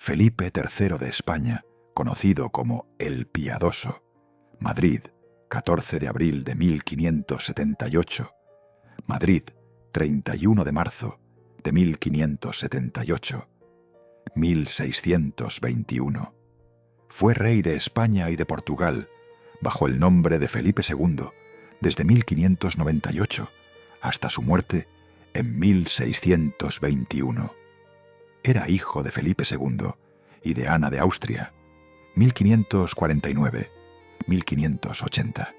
Felipe III de España, conocido como el Piadoso. Madrid, 14 de abril de 1578. Madrid, 31 de marzo de 1578. 1621. Fue rey de España y de Portugal, bajo el nombre de Felipe II, desde 1598 hasta su muerte en 1621. Era hijo de Felipe II y de Ana de Austria, 1549-1580.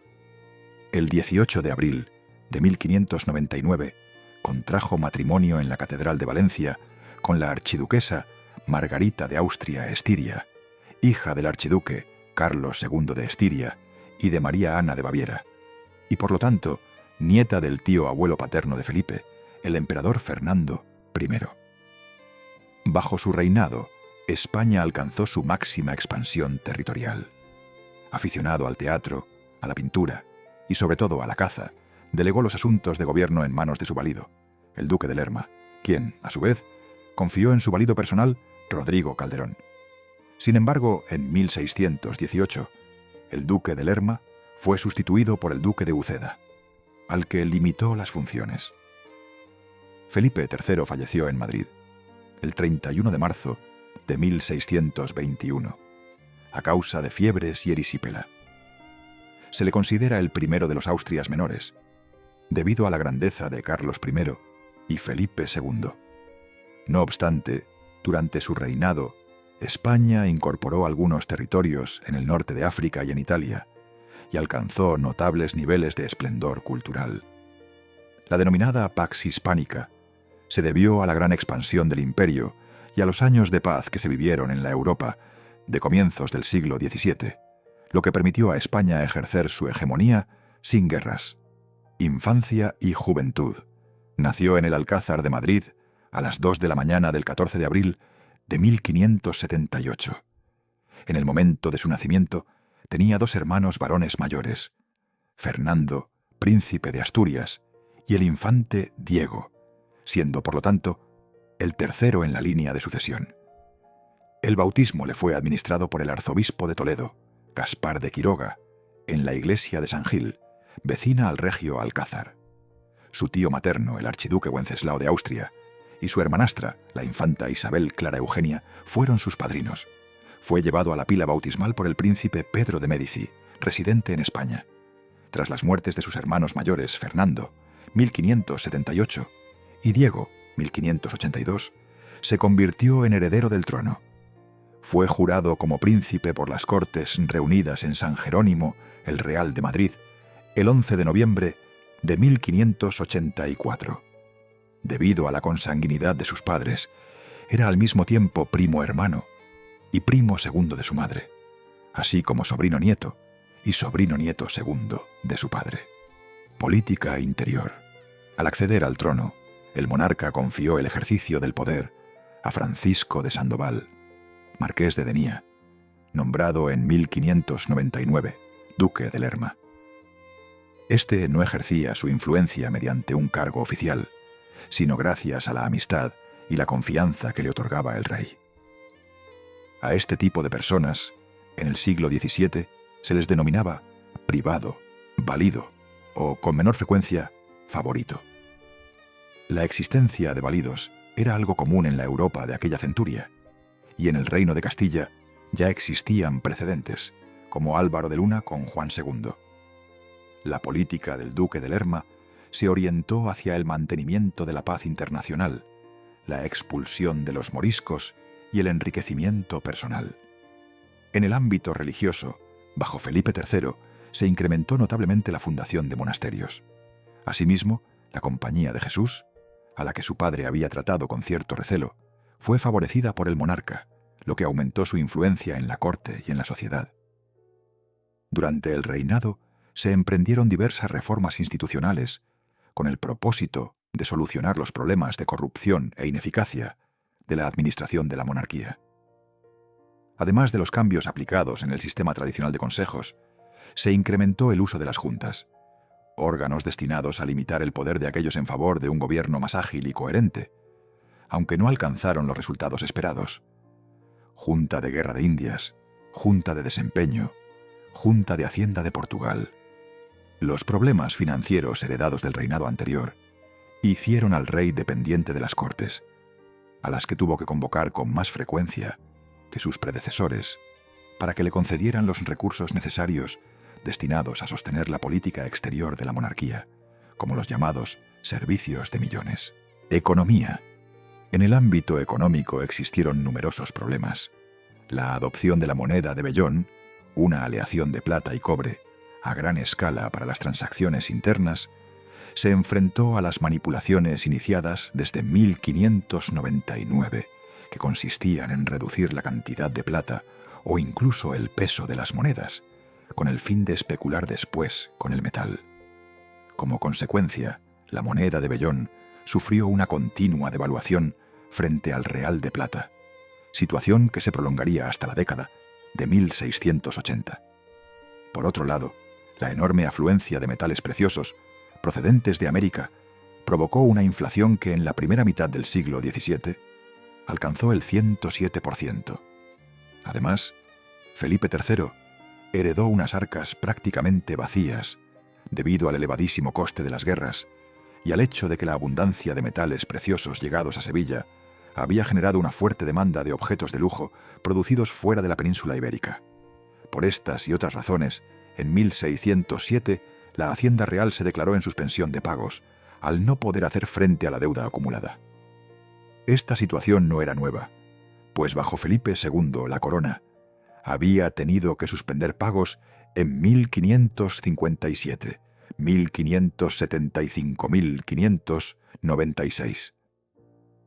El 18 de abril de 1599 contrajo matrimonio en la Catedral de Valencia con la archiduquesa Margarita de Austria-Estiria, hija del archiduque Carlos II de Estiria y de María Ana de Baviera, y por lo tanto nieta del tío abuelo paterno de Felipe, el emperador Fernando I. Bajo su reinado, España alcanzó su máxima expansión territorial. Aficionado al teatro, a la pintura y sobre todo a la caza, delegó los asuntos de gobierno en manos de su valido, el duque de Lerma, quien, a su vez, confió en su valido personal, Rodrigo Calderón. Sin embargo, en 1618, el duque de Lerma fue sustituido por el duque de Uceda, al que limitó las funciones. Felipe III falleció en Madrid el 31 de marzo de 1621, a causa de fiebres y erisípela. Se le considera el primero de los Austrias menores, debido a la grandeza de Carlos I y Felipe II. No obstante, durante su reinado, España incorporó algunos territorios en el norte de África y en Italia, y alcanzó notables niveles de esplendor cultural. La denominada Pax Hispánica se debió a la gran expansión del imperio y a los años de paz que se vivieron en la Europa de comienzos del siglo XVII, lo que permitió a España ejercer su hegemonía sin guerras. Infancia y juventud. Nació en el Alcázar de Madrid a las 2 de la mañana del 14 de abril de 1578. En el momento de su nacimiento, tenía 2 hermanos varones mayores, Fernando, príncipe de Asturias, y el infante Diego, siendo por lo tanto el tercero en la línea de sucesión. El bautismo le fue administrado por el arzobispo de Toledo, Gaspar de Quiroga, en la iglesia de San Gil, vecina al regio Alcázar. Su tío materno, el archiduque Wenceslao de Austria, y su hermanastra, la infanta Isabel Clara Eugenia, fueron sus padrinos. Fue llevado a la pila bautismal por el príncipe Pedro de Médici, residente en España. Tras las muertes de sus hermanos mayores Fernando, 1578, y Diego, 1582, se convirtió en heredero del trono. Fue jurado como príncipe por las Cortes reunidas en San Jerónimo, el Real de Madrid, el 11 de noviembre de 1584. Debido a la consanguinidad de sus padres, era al mismo tiempo primo hermano y primo segundo de su madre, así como sobrino nieto y sobrino nieto segundo de su padre. Política interior. Al acceder al trono, el monarca confió el ejercicio del poder a Francisco de Sandoval, marqués de Denia, nombrado en 1599 duque de Lerma. Este no ejercía su influencia mediante un cargo oficial, sino gracias a la amistad y la confianza que le otorgaba el rey. A este tipo de personas, en el siglo XVII, se les denominaba privado, valido o, con menor frecuencia, favorito. La existencia de validos era algo común en la Europa de aquella centuria, y en el Reino de Castilla ya existían precedentes, como Álvaro de Luna con Juan II. La política del duque de Lerma se orientó hacia el mantenimiento de la paz internacional, la expulsión de los moriscos y el enriquecimiento personal. En el ámbito religioso, bajo Felipe III, se incrementó notablemente la fundación de monasterios. Asimismo, la Compañía de Jesús, a la que su padre había tratado con cierto recelo, fue favorecida por el monarca, lo que aumentó su influencia en la corte y en la sociedad. Durante el reinado se emprendieron diversas reformas institucionales con el propósito de solucionar los problemas de corrupción e ineficacia de la administración de la monarquía. Además de los cambios aplicados en el sistema tradicional de consejos, se incrementó el uso de las juntas, órganos destinados a limitar el poder de aquellos en favor de un gobierno más ágil y coherente, aunque no alcanzaron los resultados esperados. Junta de Guerra de Indias, Junta de Desempeño, Junta de Hacienda de Portugal. Los problemas financieros heredados del reinado anterior hicieron al rey dependiente de las Cortes, a las que tuvo que convocar con más frecuencia que sus predecesores, para que le concedieran los recursos necesarios destinados a sostener la política exterior de la monarquía, como los llamados servicios de millones. Economía. En el ámbito económico existieron numerosos problemas. La adopción de la moneda de vellón, una aleación de plata y cobre, a gran escala para las transacciones internas, se enfrentó a las manipulaciones iniciadas desde 1599, que consistían en reducir la cantidad de plata o incluso el peso de las monedas, con el fin de especular después con el metal. Como consecuencia, la moneda de vellón sufrió una continua devaluación frente al real de plata, situación que se prolongaría hasta la década de 1680. Por otro lado, la enorme afluencia de metales preciosos procedentes de América provocó una inflación que en la primera mitad del siglo XVII alcanzó el 107%. Además, Felipe III heredó unas arcas prácticamente vacías debido al elevadísimo coste de las guerras y al hecho de que la abundancia de metales preciosos llegados a Sevilla había generado una fuerte demanda de objetos de lujo producidos fuera de la península ibérica. Por estas y otras razones, en 1607, la Hacienda Real se declaró en suspensión de pagos, al no poder hacer frente a la deuda acumulada. Esta situación no era nueva, pues bajo Felipe II la corona había tenido que suspender pagos en 1557, 1575, 1596.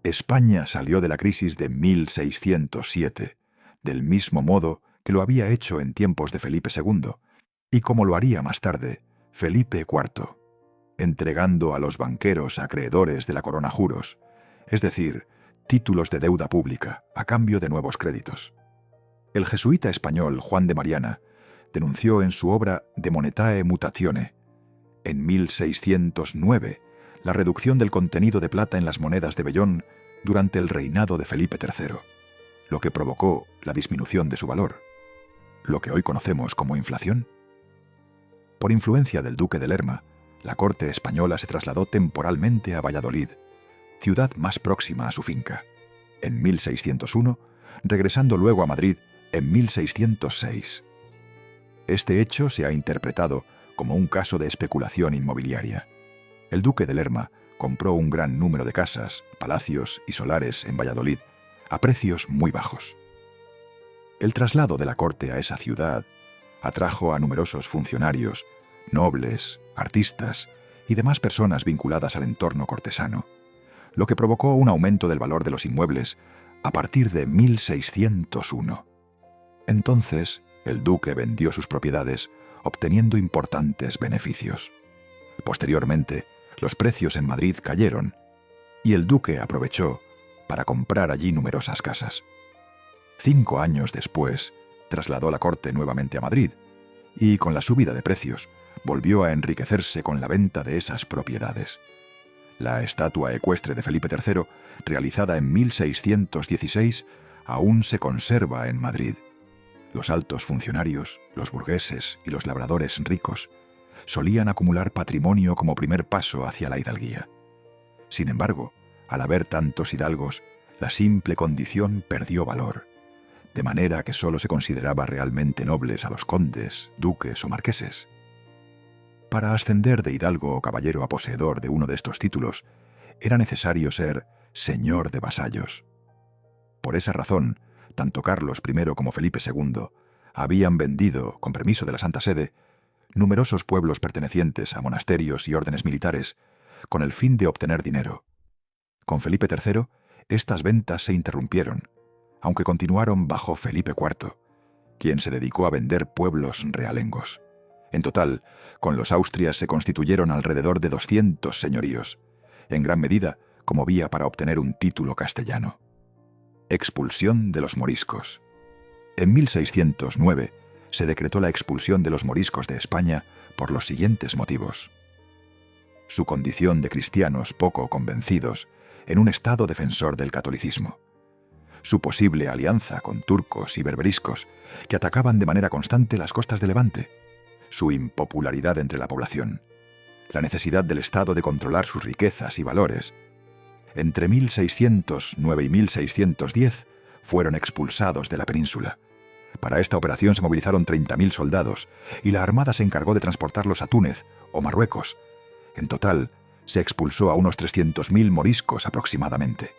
España salió de la crisis de 1607, del mismo modo que lo había hecho en tiempos de Felipe II, y como lo haría más tarde Felipe IV, entregando a los banqueros acreedores de la corona juros, es decir, títulos de deuda pública a cambio de nuevos créditos. El jesuita español Juan de Mariana denunció en su obra De Monetae Mutatione, en 1609, la reducción del contenido de plata en las monedas de vellón durante el reinado de Felipe III, lo que provocó la disminución de su valor, lo que hoy conocemos como inflación. Por influencia del duque de Lerma, la corte española se trasladó temporalmente a Valladolid, ciudad más próxima a su finca, en 1601, regresando luego a Madrid en 1606. Este hecho se ha interpretado como un caso de especulación inmobiliaria. El duque de Lerma compró un gran número de casas, palacios y solares en Valladolid a precios muy bajos. El traslado de la corte a esa ciudad atrajo a numerosos funcionarios, nobles, artistas y demás personas vinculadas al entorno cortesano, lo que provocó un aumento del valor de los inmuebles a partir de 1601. Entonces, el duque vendió sus propiedades, obteniendo importantes beneficios. Posteriormente, los precios en Madrid cayeron y el duque aprovechó para comprar allí numerosas casas. 5 años después, trasladó la corte nuevamente a Madrid y, con la subida de precios, volvió a enriquecerse con la venta de esas propiedades. La estatua ecuestre de Felipe III, realizada en 1616, aún se conserva en Madrid. Los altos funcionarios, los burgueses y los labradores ricos solían acumular patrimonio como primer paso hacia la hidalguía. Sin embargo, al haber tantos hidalgos, la simple condición perdió valor, de manera que solo se consideraba realmente nobles a los condes, duques o marqueses. Para ascender de hidalgo o caballero a poseedor de uno de estos títulos, era necesario ser señor de vasallos. Por esa razón, tanto Carlos I como Felipe II habían vendido, con permiso de la Santa Sede, numerosos pueblos pertenecientes a monasterios y órdenes militares, con el fin de obtener dinero. Con Felipe III, estas ventas se interrumpieron, aunque continuaron bajo Felipe IV, quien se dedicó a vender pueblos realengos. En total, con los Austrias se constituyeron alrededor de 200 señoríos, en gran medida como vía para obtener un título castellano. Expulsión de los moriscos. En 1609 se decretó la expulsión de los moriscos de España por los siguientes motivos: su condición de cristianos poco convencidos en un estado defensor del catolicismo, su posible alianza con turcos y berberiscos, que atacaban de manera constante las costas de Levante, su impopularidad entre la población, la necesidad del Estado de controlar sus riquezas y valores. Entre 1609 y 1610 fueron expulsados de la península. Para esta operación se movilizaron 30.000 soldados y la Armada se encargó de transportarlos a Túnez o Marruecos. En total, se expulsó a unos 300.000 moriscos aproximadamente.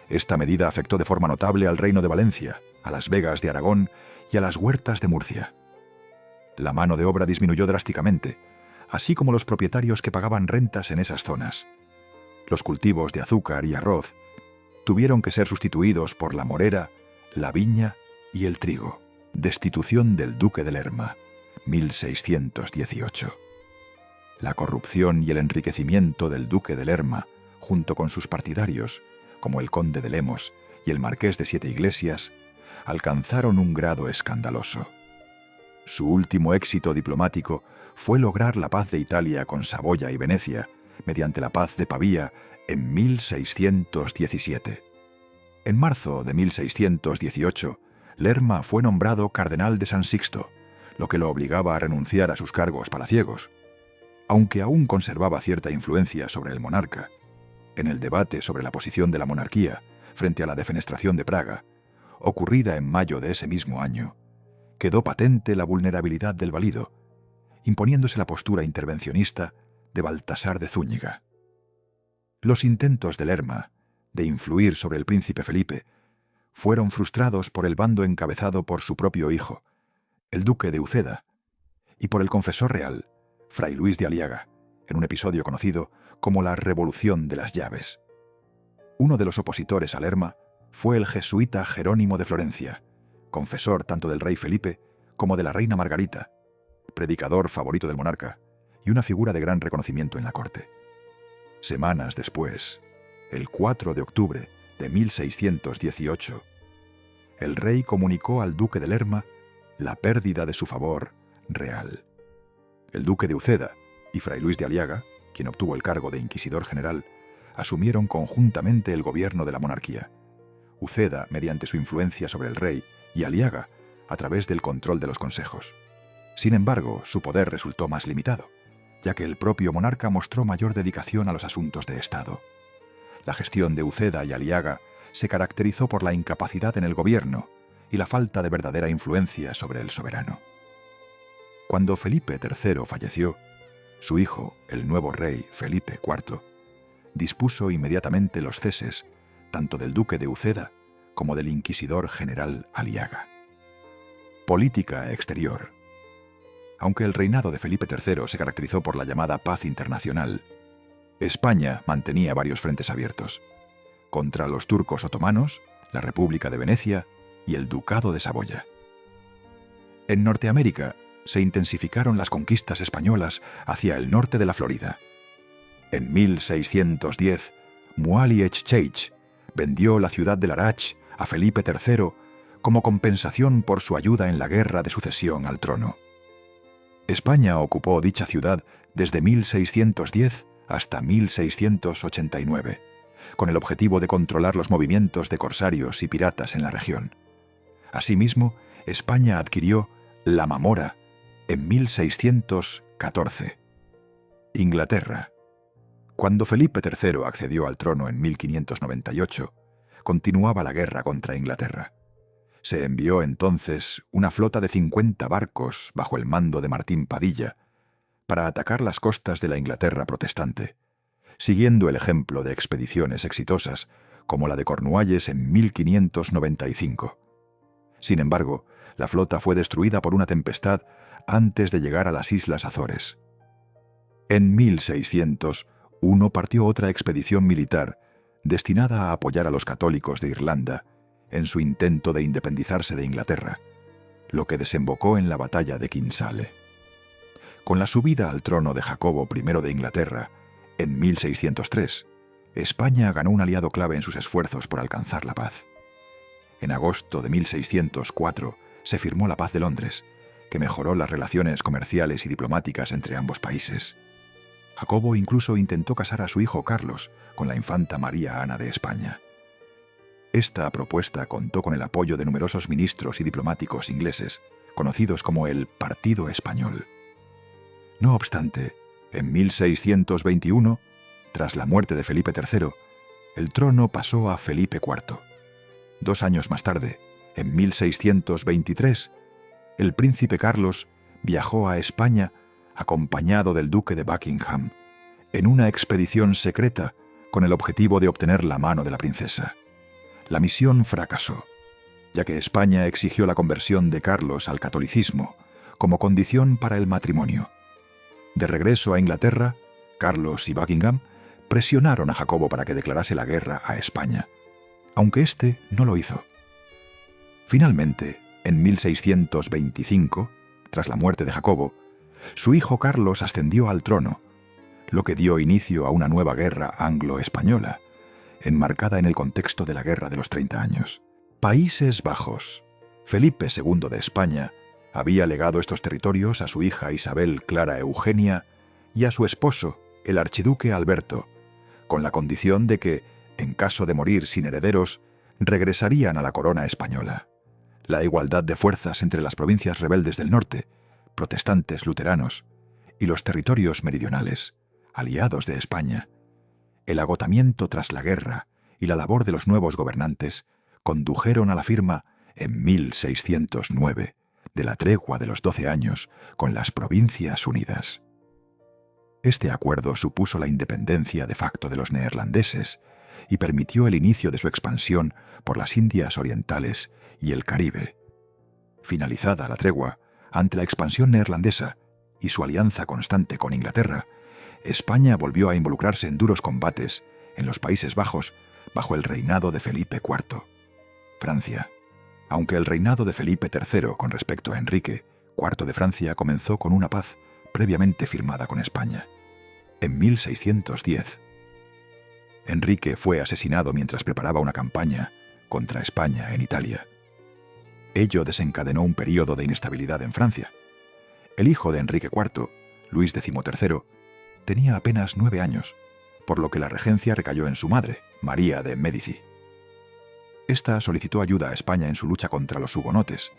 Esta medida afectó de forma notable al Reino de Valencia, a las Vegas de Aragón y a las Huertas de Murcia. La mano de obra disminuyó drásticamente, así como los propietarios que pagaban rentas en esas zonas. Los cultivos de azúcar y arroz tuvieron que ser sustituidos por la morera, la viña y el trigo. Destitución del duque de Lerma, 1618. La corrupción y el enriquecimiento del duque de Lerma, junto con sus partidarios, como el conde de Lemos y el marqués de Siete Iglesias, alcanzaron un grado escandaloso. Su último éxito diplomático fue lograr la paz de Italia con Saboya y Venecia, mediante la paz de Pavía en 1617. En marzo de 1618, Lerma fue nombrado cardenal de San Sixto, lo que lo obligaba a renunciar a sus cargos palaciegos. Aunque aún conservaba cierta influencia sobre el monarca, en el debate sobre la posición de la monarquía frente a la defenestración de Praga, ocurrida en mayo de ese mismo año, quedó patente la vulnerabilidad del valido, imponiéndose la postura intervencionista de Baltasar de Zúñiga. Los intentos de Lerma de influir sobre el príncipe Felipe fueron frustrados por el bando encabezado por su propio hijo, el duque de Uceda, y por el confesor real, Fray Luis de Aliaga, en un episodio conocido como la Revolución de las Llaves. Uno de los opositores a Lerma fue el jesuita Jerónimo de Florencia, confesor tanto del rey Felipe como de la reina Margarita, predicador favorito del monarca y una figura de gran reconocimiento en la corte. Semanas después, el 4 de octubre de 1618, el rey comunicó al duque de Lerma la pérdida de su favor real. El duque de Uceda y Fray Luis de Aliaga, quien obtuvo el cargo de inquisidor general, asumieron conjuntamente el gobierno de la monarquía. Uceda mediante su influencia sobre el rey y Aliaga a través del control de los consejos. Sin embargo, su poder resultó más limitado, ya que el propio monarca mostró mayor dedicación a los asuntos de Estado. La gestión de Uceda y Aliaga se caracterizó por la incapacidad en el gobierno y la falta de verdadera influencia sobre el soberano. Cuando Felipe III falleció, su hijo, el nuevo rey Felipe IV, dispuso inmediatamente los ceses tanto del duque de Uceda como del inquisidor general Aliaga. Política exterior. Aunque el reinado de Felipe III se caracterizó por la llamada paz internacional, España mantenía varios frentes abiertos: contra los turcos otomanos, la República de Venecia y el Ducado de Saboya. En Norteamérica se intensificaron las conquistas españolas hacia el norte de la Florida. En 1610, Muali Echcheich vendió la ciudad de Larach a Felipe III como compensación por su ayuda en la guerra de sucesión al trono. España ocupó dicha ciudad desde 1610 hasta 1689, con el objetivo de controlar los movimientos de corsarios y piratas en la región. Asimismo, España adquirió La Mamora en 1614. Inglaterra. Cuando Felipe III accedió al trono en 1598, continuaba la guerra contra Inglaterra. Se envió entonces una flota de 50 barcos bajo el mando de Martín Padilla para atacar las costas de la Inglaterra protestante, siguiendo el ejemplo de expediciones exitosas como la de Cornualles en 1595. Sin embargo, la flota fue destruida por una tempestad antes de llegar a las Islas Azores. En 1601 partió otra expedición militar destinada a apoyar a los católicos de Irlanda en su intento de independizarse de Inglaterra, lo que desembocó en la batalla de Kinsale. Con la subida al trono de Jacobo I de Inglaterra, en 1603, España ganó un aliado clave en sus esfuerzos por alcanzar la paz. En agosto de 1604 se firmó la Paz de Londres, que mejoró las relaciones comerciales y diplomáticas entre ambos países. Jacobo incluso intentó casar a su hijo Carlos con la infanta María Ana de España. Esta propuesta contó con el apoyo de numerosos ministros y diplomáticos ingleses, conocidos como el Partido Español. No obstante, en 1621, tras la muerte de Felipe III, el trono pasó a Felipe IV. 2 años más tarde, en 1623, el príncipe Carlos viajó a España acompañado del duque de Buckingham, en una expedición secreta con el objetivo de obtener la mano de la princesa. La misión fracasó, ya que España exigió la conversión de Carlos al catolicismo como condición para el matrimonio. De regreso a Inglaterra, Carlos y Buckingham presionaron a Jacobo para que declarase la guerra a España, aunque éste no lo hizo. Finalmente, en 1625, tras la muerte de Jacobo, su hijo Carlos ascendió al trono, lo que dio inicio a una nueva guerra anglo-española, enmarcada en el contexto de la Guerra de los 30 Años. Países Bajos. Felipe II de España había legado estos territorios a su hija Isabel Clara Eugenia y a su esposo, el archiduque Alberto, con la condición de que, en caso de morir sin herederos, regresarían a la corona española. La igualdad de fuerzas entre las provincias rebeldes del norte, protestantes luteranos, y los territorios meridionales, aliados de España, el agotamiento tras la guerra y la labor de los nuevos gobernantes condujeron a la firma, en 1609, de la tregua de los 12 años con las Provincias Unidas. Este acuerdo supuso la independencia de facto de los neerlandeses y permitió el inicio de su expansión por las Indias Orientales y el Caribe. Finalizada la tregua, ante la expansión neerlandesa y su alianza constante con Inglaterra, España volvió a involucrarse en duros combates en los Países Bajos bajo el reinado de Felipe IV. Francia. Aunque el reinado de Felipe III con respecto a Enrique IV de Francia comenzó con una paz previamente firmada con España. En 1610, Enrique fue asesinado mientras preparaba una campaña contra España en Italia. Ello desencadenó un período de inestabilidad en Francia. El hijo de Enrique IV, Luis XIII, tenía apenas 9 años, por lo que la regencia recayó en su madre, María de Médici. Esta solicitó ayuda a España en su lucha contra los hugonotes,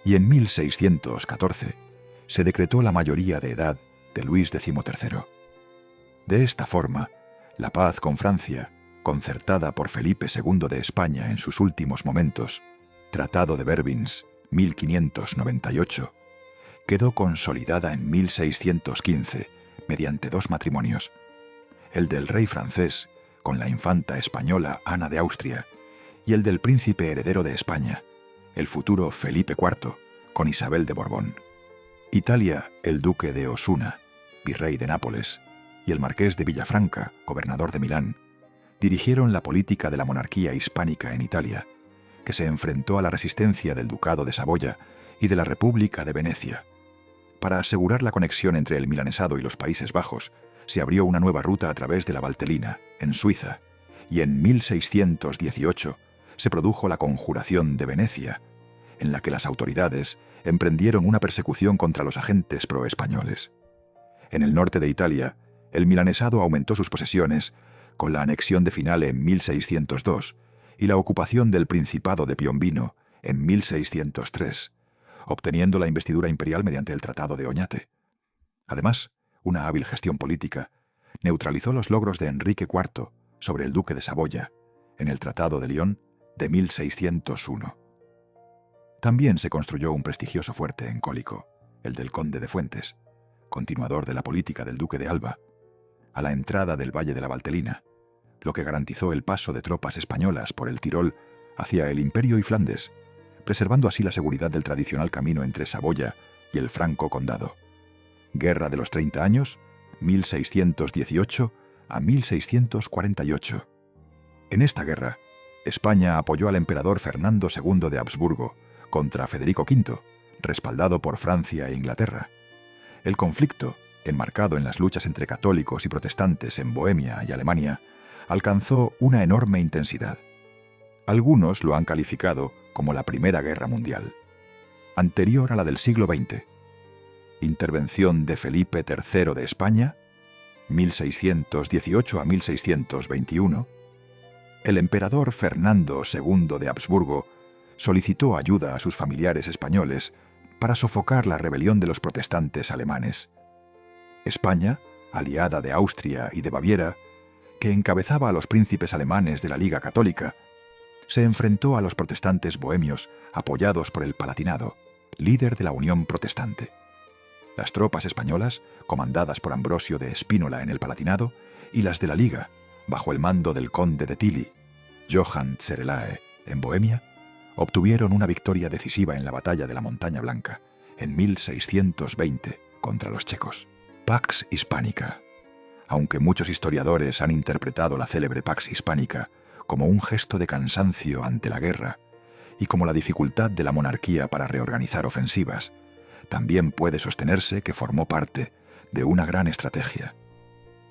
y en 1614 se decretó la mayoría de edad de Luis XIII. De esta forma, la paz con Francia, concertada por Felipe II de España en sus últimos momentos, Tratado de Vervins, 1598, quedó consolidada en 1615 mediante 2 matrimonios, el del rey francés con la infanta española Ana de Austria y el del príncipe heredero de España, el futuro Felipe IV, con Isabel de Borbón. Italia, el duque de Osuna, virrey de Nápoles, y el marqués de Villafranca, gobernador de Milán, dirigieron la política de la monarquía hispánica en Italia, que se enfrentó a la resistencia del Ducado de Saboya y de la República de Venecia. Para asegurar la conexión entre el milanesado y los Países Bajos, se abrió una nueva ruta a través de la Valtelina, en Suiza, y en 1618 se produjo la Conjuración de Venecia, en la que las autoridades emprendieron una persecución contra los agentes pro-españoles. En el norte de Italia, el milanesado aumentó sus posesiones con la anexión de Finale en 1602 y la ocupación del Principado de Piombino en 1603, obteniendo la investidura imperial mediante el Tratado de Oñate. Además, una hábil gestión política neutralizó los logros de Enrique IV sobre el duque de Saboya en el Tratado de Lyon de 1601. También se construyó un prestigioso fuerte en Cólico, el del conde de Fuentes, continuador de la política del duque de Alba, a la entrada del Valle de la Valtelina, lo que garantizó el paso de tropas españolas por el Tirol hacia el Imperio y Flandes, preservando así la seguridad del tradicional camino entre Saboya y el Franco Condado. Guerra de los 30 Años, 1618 a 1648. En esta guerra, España apoyó al emperador Fernando II de Habsburgo contra Federico V, respaldado por Francia e Inglaterra. El conflicto, enmarcado en las luchas entre católicos y protestantes en Bohemia y Alemania, alcanzó una enorme intensidad. Algunos lo han calificado como la Primera Guerra Mundial, anterior a la del siglo XX. Intervención de Felipe III de España, 1618 a 1621. El emperador Fernando II de Habsburgo solicitó ayuda a sus familiares españoles para sofocar la rebelión de los protestantes alemanes. España, aliada de Austria y de Baviera, que encabezaba a los príncipes alemanes de la Liga Católica, se enfrentó a los protestantes bohemios apoyados por el Palatinado, líder de la Unión Protestante. Las tropas españolas, comandadas por Ambrosio de Spínola en el Palatinado, y las de la Liga, bajo el mando del conde de Tilly, Johann Zerelae, en Bohemia, obtuvieron una victoria decisiva en la Batalla de la Montaña Blanca, en 1620, contra los checos. Pax Hispánica. Aunque muchos historiadores han interpretado la célebre Pax Hispánica como un gesto de cansancio ante la guerra y como la dificultad de la monarquía para reorganizar ofensivas, también puede sostenerse que formó parte de una gran estrategia.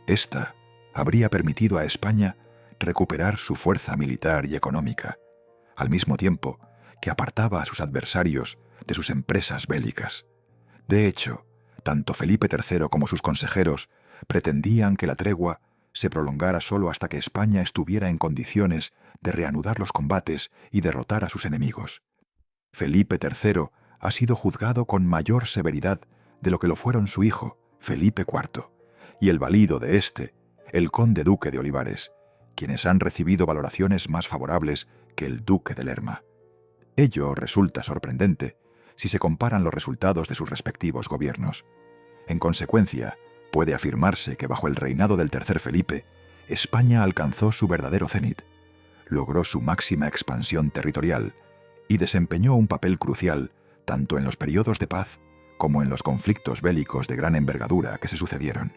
Esta habría permitido a España recuperar su fuerza militar y económica, al mismo tiempo que apartaba a sus adversarios de sus empresas bélicas. De hecho, tanto Felipe III como sus consejeros pretendían que la tregua se prolongara solo hasta que España estuviera en condiciones de reanudar los combates y derrotar a sus enemigos. Felipe III ha sido juzgado con mayor severidad de lo que lo fueron su hijo, Felipe IV, y el valido de éste, el conde duque de Olivares, quienes han recibido valoraciones más favorables que el duque de Lerma. Ello resulta sorprendente si se comparan los resultados de sus respectivos gobiernos. En consecuencia, puede afirmarse que bajo el reinado del tercer Felipe, España alcanzó su verdadero cenit, logró su máxima expansión territorial y desempeñó un papel crucial tanto en los periodos de paz como en los conflictos bélicos de gran envergadura que se sucedieron.